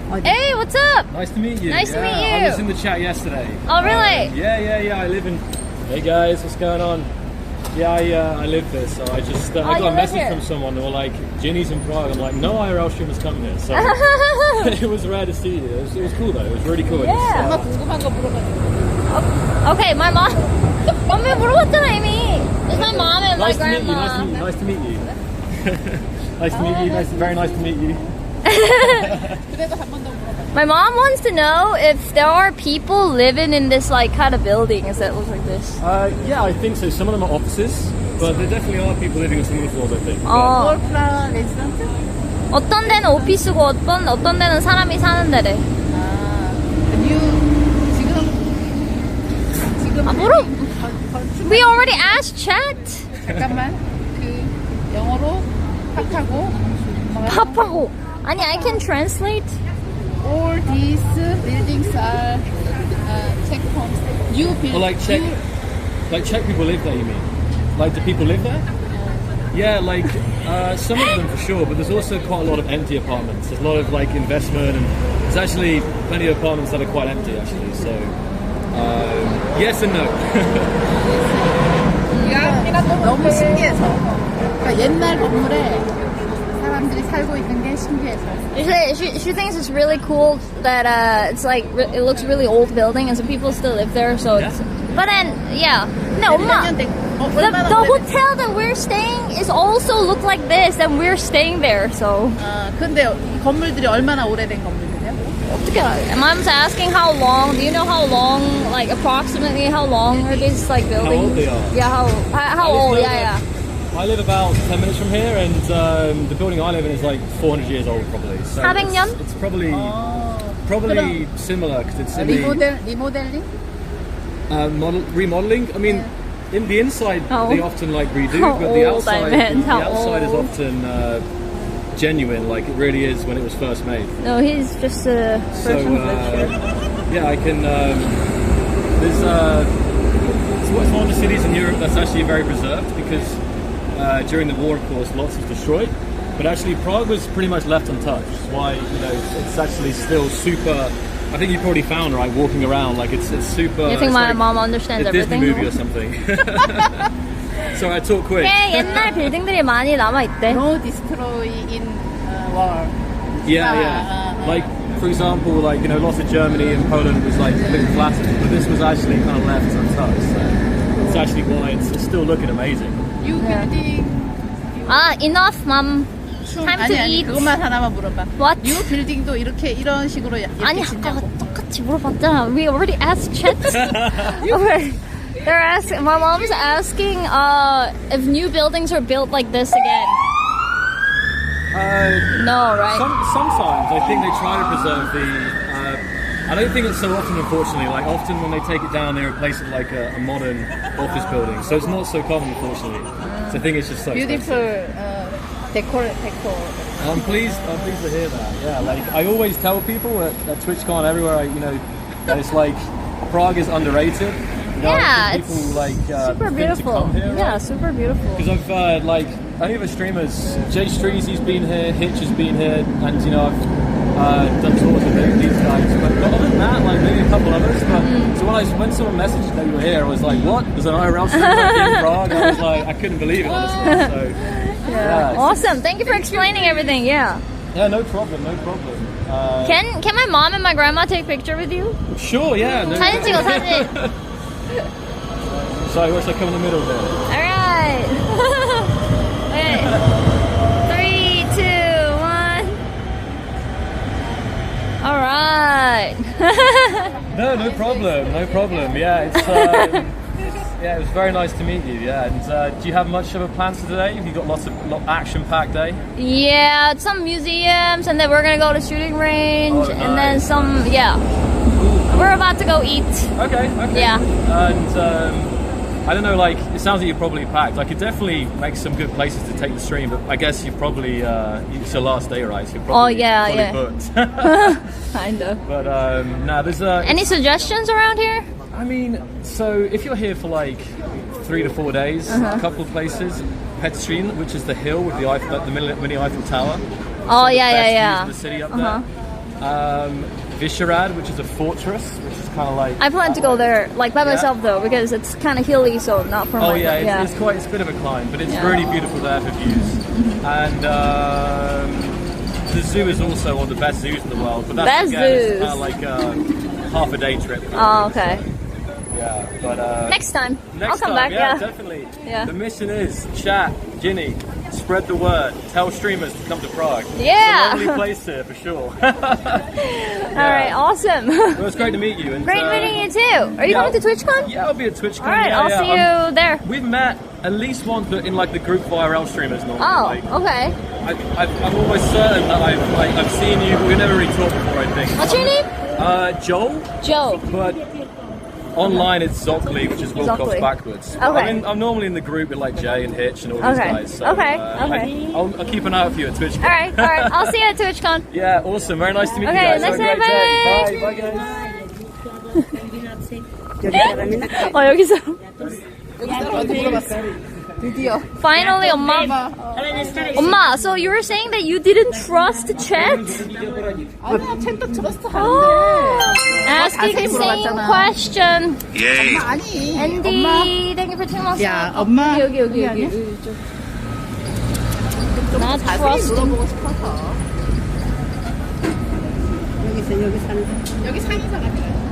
Hey, what's up? Nice to meet you. Nice to meet you. I was in the chat yesterday. Oh, really? Yeah. I live in. Hey guys, what's going on? Yeah, I live here, so I just I got a message from someone. They were like, "Jinny's in Prague." I'm like, "No IRL streamers come here." So it was rare to see you. It was cool though. It was really cool. Yeah. Okay, my mom. 엄마 물어봤잖아 이미. It's my mom and my grandma. Nice to meet you. Very nice to meet you. My mom wants to know if there are people living in this like kind of buildings that look like this. Yeah, I think so. Some of them are offices, but there definitely are people living on some of the floors, I think. 월플라 레지던트? 어떤 데는 오피스고 어떤 데는 사람이 사는 데래. 지금 물어. We already asked chat. 잠깐만. 그 영어로 팝하고. 아니, I can translate. All these buildings are Czech homes. New buildings. Well, like Czech people live there, you mean? Like, do people live there? Yeah, like some of them for sure, but there's also quite a lot of empty apartments. There's a lot of like investment, and there's actually plenty of apartments that are quite empty actually. So yes and no. 너무 신기해서. 그러니까 옛날 건물에 사람들이 살고 있는 게 신기해서. She thinks it's really cool that it's like it looks really old building and some people still live there. So it's. But then no, 엄마. The hotel that we're staying is also look like this, and we're staying there. So. 근데 이 건물들이 얼마나 오래된 건물들이야? 어떻게 알아? Mom's asking how long. Do you know how long? Like approximately how long are these like buildings? How old they are? Yeah, how old? Yeah. I live about 10 minutes from here, and the building I live in is like 400 years old, probably. So 400년? it's probably similar because it's in 리모델링? remodeling. I mean, in the inside they often like redo, but the outside is often genuine, like it really is when it was first made. No, he's just a person yeah, I can. There's it's one of the cities in Europe that's actually very preserved because. During the war, of course, lots was destroyed, but actually Prague was pretty much left untouched. Which is why it's actually still super. I think you probably found right walking around like it's super. You think my mom understands a everything? Disney movie or something. So I talk quick. 옛날 빌딩들이 많이 남아 있대. No destroy in war. Yeah. Like for example, like lots of Germany and Poland was like a bit flattened, but this was actually kind of left untouched. So it's actually why it's still looking amazing. New building. Enough, mom. Time to eat. 그것만 하나만 물어봐. What? New building도 이런 식으로 아니, 아까 똑같이 물어봤잖아. We already asked chat. They're asking. My mom's asking if new buildings are built like this again. No, right? Sometimes I think they try to preserve the. I don't think it's so often, unfortunately. Like often when they take it down, they replace it with like a modern office building. So it's not so common, unfortunately. So I think it's just so beautiful decor. I'm pleased to hear that. Yeah, like I always tell people at TwitchCon everywhere, that it's like Prague is underrated. Yeah, people like super beautiful. To come here, yeah, right? super beautiful. Because I've any of the streamers, Jay Streezy's been here, Hitch has been here, and I've done tours with these guys. But other than that, like maybe a couple others. But so when someone messaged that you were here, I was like, "What? There's an IRL streamer in Prague?" I was like, I couldn't believe it, honestly. So yeah. Awesome. Thank you for explaining everything. Yeah. Yeah, no problem. Can my mom and my grandma take a picture with you? Sure. Yeah. No, 사진 찍어 사진. Sorry, where should I come in the middle there? All right. Wait. 3, 2, 1. All right. No problem. Yeah, it's yeah, it was very nice to meet you. Yeah, and do you have much of a plans for today? Have you got lots of action-packed day? Yeah, some museums, and then we're gonna go to shooting range, and then some. Yeah, we're about to go eat. Okay. Yeah. And I don't know, like it sounds like you're probably packed. I could definitely make some good places to take the stream, but I guess you probably it's your last day, right? So you're probably booked. Kind of. But there's any suggestions around here? I mean, so if you're here for like 3 to 4 days, a couple of places, Petrin, which is the hill with the mini Eiffel Tower. Oh, so yeah. the city up there. Vyšehrad, which is a fortress, which is kind of like. I plan to go there, like by myself though, because it's kind of hilly, so not for Oh my. yeah, it's quite. It's a bit of a climb, but it's really beautiful there for views. And the zoo is also one of the best zoos in the world. But that's it's kind of like a half a day trip. Oh, okay. Yeah, but next time I'll come time, back. Yeah, definitely. Yeah. The mission is chat, Jinny, spread the word, tell streamers to come to Prague. Yeah. It's a lovely place here for sure. All right, awesome. Well, it's great to meet you. And, Great meeting you too. Are you coming to TwitchCon? Yeah, I'll be at TwitchCon. All right, I'll see you there. We've met at least once, but in like the group IRL streamers normally. Oh, like, okay. I'm almost certain that I've seen you, but we've never really talked before. I think. What's your name? Joel. Joe. But online it's Zockley, which is Wilcox backwards. Okay. I'm normally in the group with like Jay and Hitch and all these guys. So, Okay. I'll keep an eye out for you at TwitchCon. All right. I'll see you at TwitchCon. Yeah, awesome. Very nice to meet you Okay, guys. nice Have a to great meet day. you. Bye, guys. 여기서. 여기서 너한테 물어봤어. 드디어. Finally, 엄마, so you were saying that you didn't trust chat? 아니야, 챗도 트러스트 하는데. Oh, asking 자세히 the same 물어봤잖아. question. 엄마 아니. Andy, 엄마. thank you for 2 months. 야, 엄마. 여기. 아니야? 나 자세히 trust. 물어보고 싶어서. 여기 사는 여기 상의사 같아.